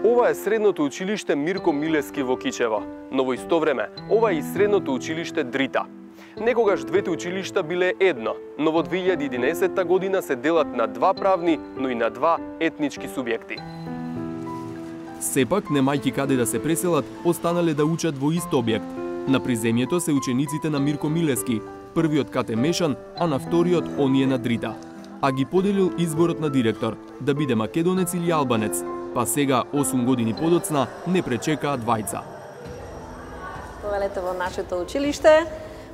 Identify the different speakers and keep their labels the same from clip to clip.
Speaker 1: Ова е средното училиште Мирко Милевски во Кичево, но во исто време ова е и средното училиште Дрита. Некогаш двете училишта биле едно, но во 2011 година се делат на два правни, но и на два етнички субјекти.
Speaker 2: Сепак, немајќи каде да се преселат, останале да учат во ист објект. На приземјето се учениците на Мирко Милевски, првиот Кате Мешан, а на вториот оние на Дрита. А ги поделил изборот на директор, да биде македонец или албанец, па сега, 8 години подоцна, не пречекаа двајца.
Speaker 3: Повелете во нашето училиште,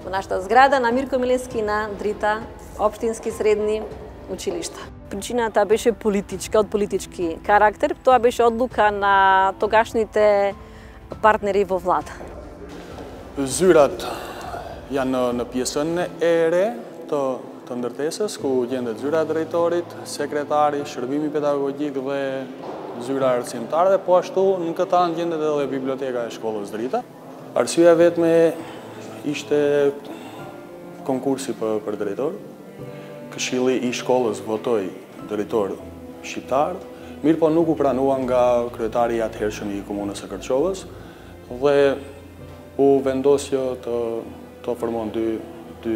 Speaker 3: во нашата зграда на Мирко Милевски и на Дрита, општински средни училишта. Причината беше политичка, од политички карактер. Тоа беше одлука на тогашните партнери во влада.
Speaker 4: Zyrat janë në pjesën e re të ndërtesës, ku gjendet zyra e drejtorit, sekretari, shërbimi pedagogjik dhe zyra e arsimtarëve, po ashtu në këtë anë gjendet edhe biblioteka e shkollës Drita. Arsyeja vetme ishte konkursi për drejtor. Këshilli i shkollës votoi drejtor shqiptar, mirë po nuk u pranua nga kryetari i atëhershëm i komunës së Kërçovës dhe u vendosë të formon dy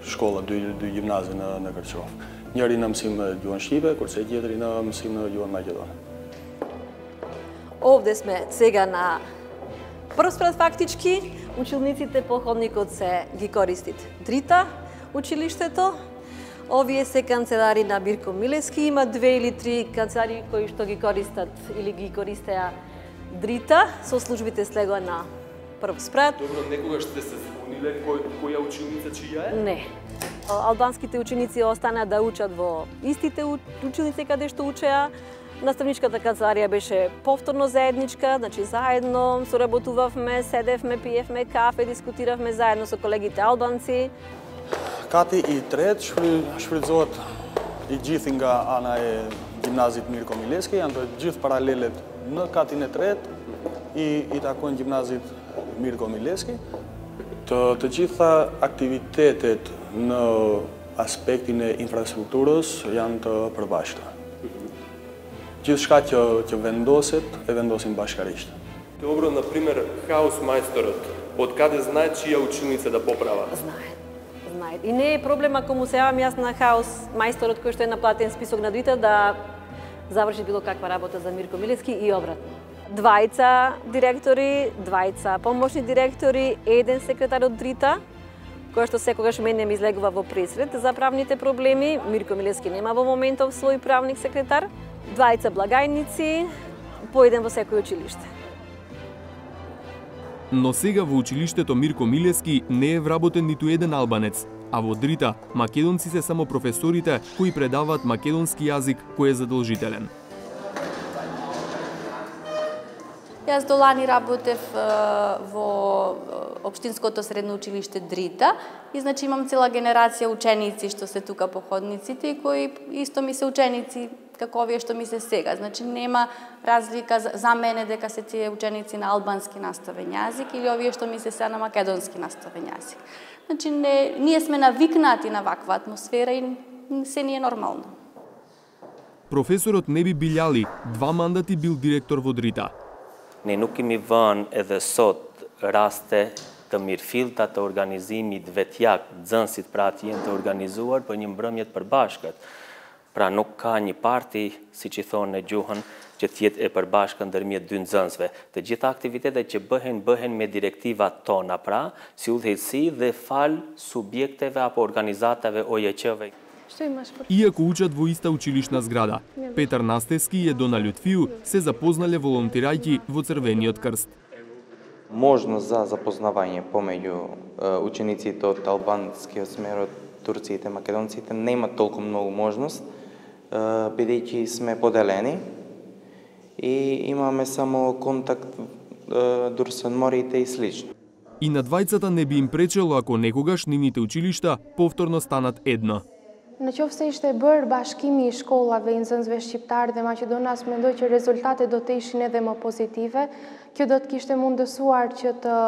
Speaker 4: shkolla, dy gjimnaze në Kërçovë. Njëri në mësim në gjuhën shqipe, kurse tjetri në mësim në gjuhën maqedone.
Speaker 3: Овде сме сега на прв спред фактички, училниците походникот се ги користит Дрита, училиштето. Овие се канцелари на Мирко Милевски, има 2 или 3 канцелари кои што ги користат или ги користеа Дрита со службите слего на прв спрат.
Speaker 1: Добро, некогаш сте се збуниле која училница чија е?
Speaker 3: Не. Албанските ученици останаа да учат во истите училници каде што учеа. Наставничката канцеларија беше повторно заедничка, значи заедно соработувавме, седевме, пиевме кафе, дискутиравме заедно со колегите албанци.
Speaker 4: Kati i tretë shfrytëzohet I gjithë nga ana e gjimnazit Mirko Milevski, janë të gjithë paralelet në katin e tretë I takojnë gjimnazit Mirko Milevski. Të gjitha aktivitetet në aspektin e infrastrukturës janë të përbashkëta. Gjithçka që vendoset, e vendosin bashkarisht.
Speaker 1: Добро, например, хаус-мајсторот, од каде знае чија училница да поправа?
Speaker 3: Знае. И не е проблем ако му се јавам јас на хаус мајсторот кој што е на платен список на Дрита да заврши било каква работа за Мирко Милевски и обратно. Двајца директори, двајца помошни директори, еден секретар од Дрита, кој што секогаш мене ми излегува во пресред за правните проблеми. Мирко Милевски нема во моментов свој правник секретар. Двајца благајници, по еден во секој училиште.
Speaker 2: Но сега во училиштето Мирко Милевски не е вработен ниту еден албанец, а во Дрита македонци се само професорите кои предаваат македонски јазик кој е задолжителен.
Speaker 5: Јас до лани работев во општинското средно училиште Дрита и значи имам цела генерација ученици што се тука походниците и кои исто ми се ученици како овие што ми се сега. Значи нема разлика за мене дека се тие ученици на албански наставен јазик или овие што ми се сега на македонски наставен јазик. Значи ние сме навикнати на ваква атмосфера и се ни е нормално.
Speaker 2: Професорот Неби Билјали 2 мандати бил директор во Дрита.
Speaker 6: Ne nuk kemi vënë edhe sot raste të mirëfillta të organizimit vetjak nxënësit pra të jenë të organizuar për një mbrëmje të përbashkët. Pra nuk ka një parti, siç I thonë në gjuhën, që të jetë e përbashkët ndërmjet dy nxënësve. Të gjitha aktivitetet që bëhen me direktivat tona, pra, si udhëheqësi dhe fal subjekteve apo organizatave OJQ-ve.
Speaker 2: Иако учат во иста училишна зграда, Петар Настевски и Едона Лютфију се запознале волонтирајќи во Црвениот крст.
Speaker 7: Можност за запознавање помеѓу учениците од албанскиот смер, од турците, македонците, нема толку многу можност, бидејќи сме поделени и имаме само контакт дур сонморите и слично.
Speaker 2: И на двајцата не би им пречело ако некогаш нивните училишта повторно станат едно.
Speaker 8: Në qoftë se ishte bërë bashkimi i shkollave i nxënësve shqiptar dhe maqedonas, mendoj që rezultatet do të ishin edhe më pozitive. Kjo do të kishte mundësuar që të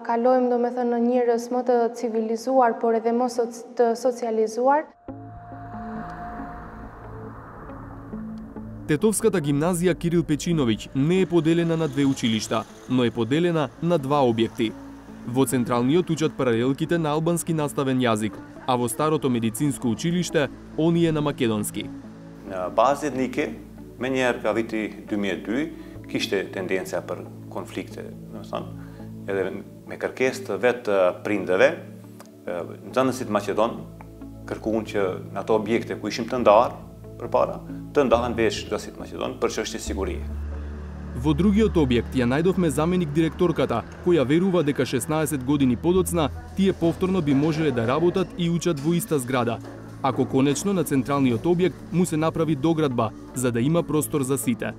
Speaker 8: kalojmë domethënë në njerëz më të civilizuar, por edhe më të socializuar.
Speaker 2: Тетовската гимназија Кирил Печиновиќ не е поделена на две училишта, но е поделена на два објекти. Во централниот учат паралелките на албански наставен јазик, а во старото медицинско училиште оние на македонски.
Speaker 9: Në bazë etnike, me njerë ka viti 2002, kishte tendenca për konflikte, edhe me kërkesë të vetë prindëve, nxënësit Maqedon kërkuan që në ato objekte ku ishim të ndarë përpara, të ndahen veç nxënësit Maqedon për çështje sigurie.
Speaker 2: Во другиот објект ја најдовме заменик директорката, која верува дека 16 години подоцна тие повторно би можеле да работат и учат во иста зграда, ако конечно на централниот објект му се направи доградба, за да има простор за сите.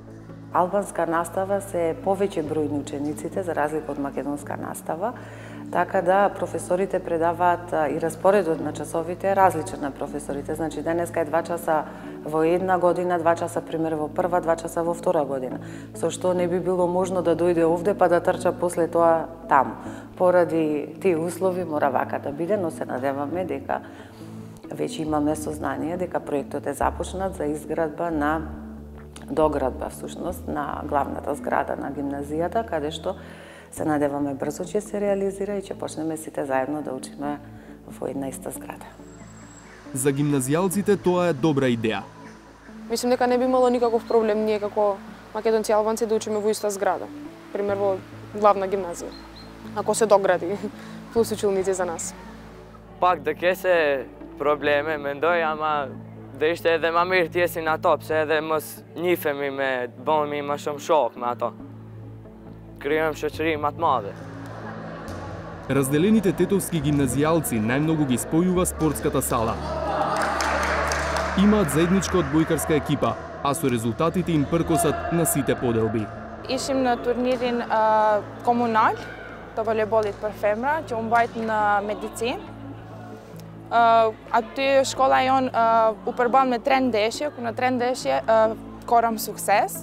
Speaker 10: Албанска настава се повеќе број на учениците, за разлика од македонска настава, така да професорите предаваат и распоредот на часовите е различен на професорите. Значи, денеска е 2 часа во една година, 2 часа, пример, во прва, 2 часа во втора година. Со што не би било можно да дојде овде па да трча после тоа таму. Поради тие услови мора вака да биде, но се надеваме дека веќе имаме сознание дека проектот е започнат за изградба на доградба, всушност, на главната зграда на гимназијата, каде што се надеваме брзо ќе се реализира и ќе почнеме сите заедно да учиме во една иста зграда.
Speaker 2: За гимназијалците тоа е добра идеја.
Speaker 11: Мислам дека не би имало никаков проблем ние како македонци и албанци да учиме во иста зграда, пример во главна гимназија, ако се догради плюс училници за нас.
Speaker 12: Пак да ке се проблеме, мендој, ама да ishte edhe ma mirë t'jesin ato, pse edhe mos njifemi me bëhemi ma shumë shok me ato. Krijojmë shoqëri ma të madhe.
Speaker 2: Разделените тетовски гимназијалци најмногу ги спојува спортската сала. Имаат заедничка одбојкарска екипа, а со резултатите им пркосат на сите поделби.
Speaker 11: Ишим на турнирин комунал, të volejbolit për femra, që u mbajt në medicin. Aty shkolla jon u përban me 3 ndeshje, ku në 3 ndeshje korëm sukses,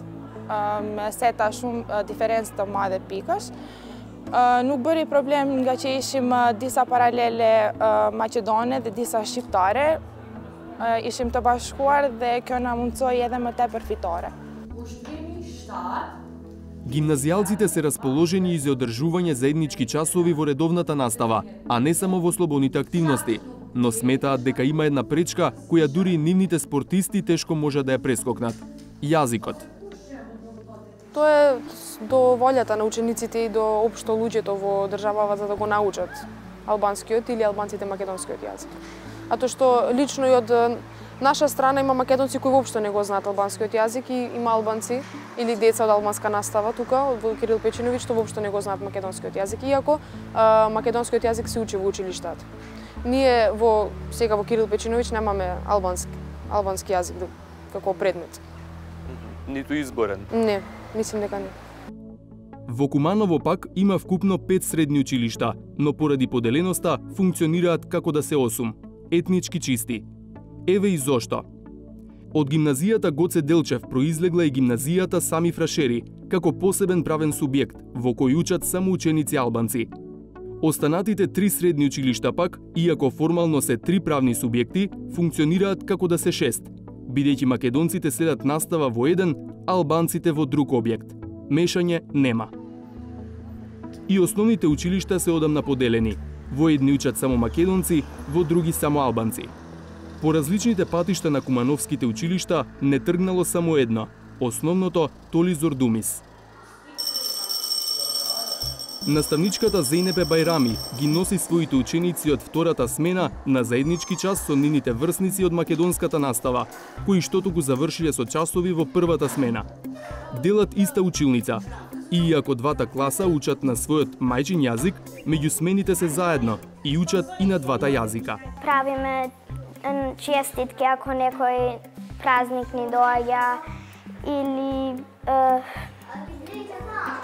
Speaker 11: me seta shumë diferencë të madhe pikësh. Nuk bëri problem nga që ishim disa paralele maqedone dhe disa shqiptare. Ishim të bashkuar dhe kjo na mundsoi edhe më tepër fitore.
Speaker 2: Гимназијалците се расположени и за одржување заеднички часови во редовната настава, а не само во слободните активности, но сметаат дека има една пречка која дури и нивните спортисти тешко може да ја прескокнат – јазикот.
Speaker 11: Тоа е до волјата на учениците и до општо луѓето во државава за да го научат албанскиот или албанците македонскиот јазик. А тоа што лично и од наша страна има македонци кои воопшто не го знаат албанскиот јазик и има албанци или деца од албанска настава тука, во Кирил Печиновиќ, што воопшто не го знаат македонскиот јазик, иако македонскиот јазик се учи во училиштата. Ние сега во Кирил Печиновиќ немаме албански јазик како предмет.
Speaker 1: Ниту изборен?
Speaker 11: Не, мислам дека не.
Speaker 2: Во Куманово пак има вкупно 5 средни училишта, но поради поделеноста функционираат како да се 8, етнички чисти. Еве и зошто. Од гимназијата Гоце Делчев произлегла и гимназијата Сами Фрашери, како посебен правен субјект, во кој учат само ученици албанци. Останатите 3 средни училишта пак, иако формално се 3 правни субјекти, функционираат како да се 6, бидејќи македонците следат настава во еден, а албанците во друг објект. Мешање нема. И основните училишта се одамна поделени. Во едни учат само македонци, во други само албанци. По различните патишта на кумановските училишта не тргнало само едно, основното Толи Зордумис. Наставничката Зейнепе Бајрами ги носи своите ученици од втората смена на заеднички час со нивните врсници од македонската настава, кои штото го завршиле со часови во првата смена. Делат иста училница, и иако двата класа учат на својот мајчин јазик, меѓу смените се заедно и учат и на двата јазика.
Speaker 13: Правиме честитки ако некој празник ни доаѓа или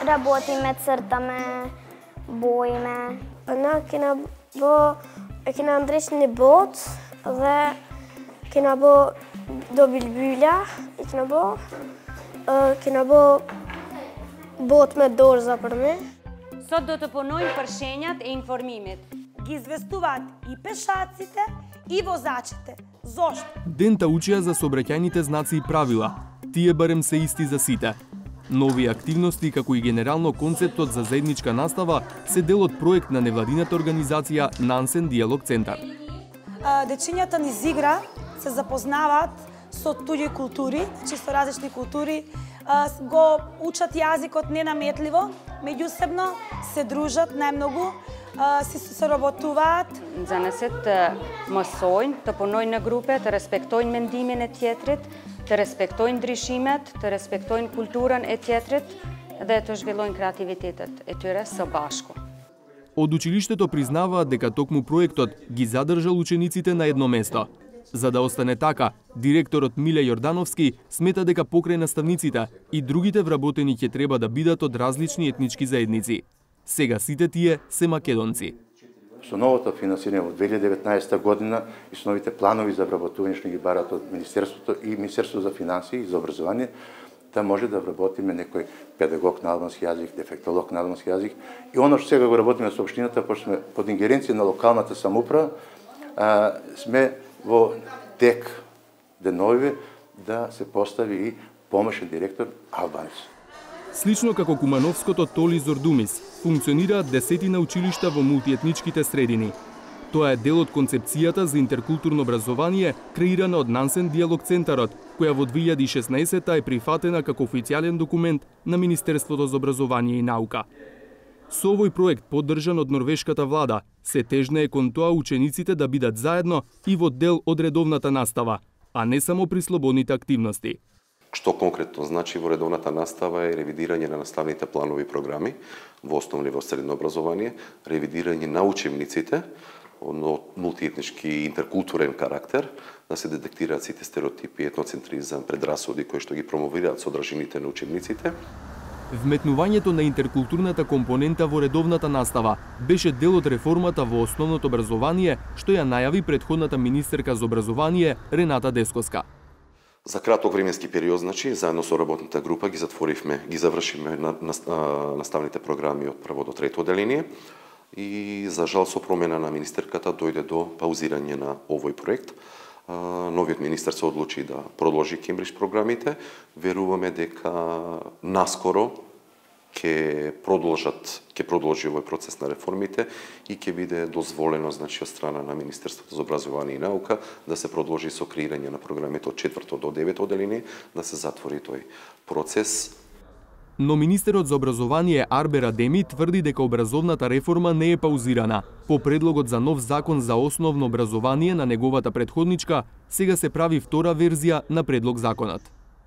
Speaker 13: работиме, цртаме, боиме.
Speaker 14: Она ќе на бо ќе на Андресни бот, dhe
Speaker 13: kena bo do bilbylla, i kena bo. Kena bo bot me dorza për me.
Speaker 14: Sot do të punojnë për shenjat e informimit.
Speaker 15: Ги и пешаците и возачите. Зошто?
Speaker 2: Дента учија за сообраќајните знаци и правила. Тие барем се исти за сите. Нови активности, како и генерално концептот за заедничка настава, се дел од проект на невладината организација Нансен Диалог Центар.
Speaker 15: Дечињата низ игра се запознаваат со туѓи култури, со различни култури, го учат јазикот ненаметливо, меѓусебно се дружат најмногу, си се работуваат.
Speaker 14: Занесет të mësojnë, të punojnë në grupe, të respektojnë mendimin e tjetrit, të respektojnë ndryshimet, të respektojnë kulturën e tjetrit dhe të zhvillojnë kreativitetet e tyre së bashku.
Speaker 2: Од училиштето признаваат дека токму проектот ги задржал учениците на едно место. За да остане така, директорот Миле Јордановски смета дека покрај наставниците и другите вработени ќе треба да бидат од различни етнички заедници. Сега сите тие се македонци.
Speaker 16: Со новото финансирање во 2019 година и со новите планови за вработување што ги барат од Министерството и Министерството за финансии и за образование, да може да вработиме некој педагог на албански јазик, дефектолог на албански јазик. И оно што сега го работиме со општината, пошто сме под ингеренција на локалната самоуправа, сме во тек денови да се постави и помошен директор албанец.
Speaker 2: Слично како кумановското Толи Зордумис, функционираат десетина училишта во мултиетничките средини. Тоа е дел од концепцијата за интеркултурно образование, креирана од Нансен Диалог Центарот, која во 2016 е прифатена како официјален документ на Министерството за образование и наука. Со овој проект, поддржан од норвешката влада, се тежне е кон тоа учениците да бидат заедно и во дел од редовната настава, а не само при слободните активности.
Speaker 17: Што конкретно значи во редовната настава е ревидирање на наставните планови и програми во основно и во средно образование, ревидирање на учебниците од мултиетнички и интеркултурен карактер, да се детектираат сите стереотипи, етноцентризам, предрасуди кои што ги промовираат содржините на учебниците.
Speaker 2: Вметнувањето на интеркултурната компонента во редовната настава беше дел од реформата во основното образование, што ја најави претходната министерка за образование Рената Дескоска.
Speaker 17: За краток временски период, значи, заедно со работната група ги завршиме наставните програми од прво до трето одделение и за жал со промена на министерката дојде до паузирање на овој проект. Новиот министер се одлучи да продолжи Кембридж програмите. Веруваме дека наскоро ќе продолжи овој процес на реформите и ќе биде дозволено, значи, од страна на Министерството за образование и наука да се продолжи со креирање на програмите од 4 до 9 одделение, да се затвори тој процес.
Speaker 2: Но министерот за образование Арбер Адеми тврди дека образовната реформа не е паузирана. По предлогот за нов закон за основно образование на неговата предходничка, сега се прави втора верзија на предлог законот.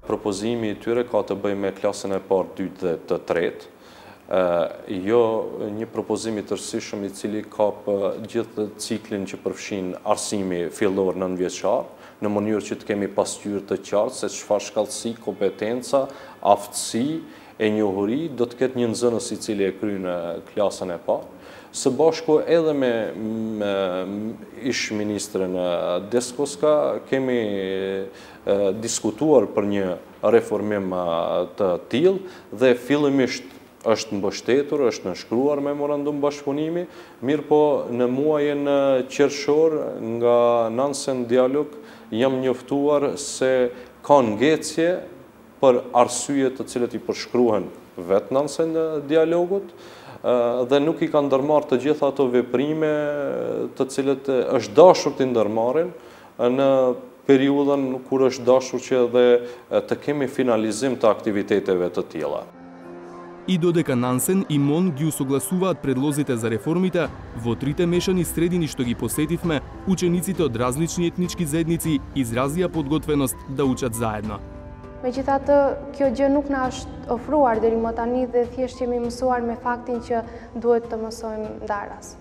Speaker 18: Propozimi i tyre ka të bëjë me klasën e parë, dytë dhe të tretë, jo një propozim i tërësishëm i cili ka gjithë ciklin që përfshin arsimi fillor nënvjeçar, në mënyrë që të kemi pasqyrë të qartë se çfarë shkallësi, kompetenca, aftësi e njohuri do të ketë një nxënës i cili e kryen klasën e parë. Së bashku edhe me ish ministrën Deskoska kemi diskutuar për një reformim të tillë dhe fillimisht është mbështetur, është nënshkruar memorandum bashkëpunimi, mirë po në muajin qershor nga Nansen Dialog jam njoftuar se ka ngecje për arsye të cilët i përshkruhen vetë Nansen Dialogut, dhe nuk i ka ndërmarrë të gjitha ato veprime të cilët është dashur të ndërmarrin në periudhën kur është dashur që edhe të kemi finalizim të aktiviteteve të tilla.
Speaker 2: И додека Нансен и МОН ги усогласуваат предлозите за реформите, во трите мешани средини што ги посетивме, учениците од различни етнички заедници изразија подготвеност да учат заедно.
Speaker 8: Megjithatë, kjo gjë nuk na është ofruar deri më tani dhe thjesht jemi mësuar me faktin që duhet të mësojmë ndaras.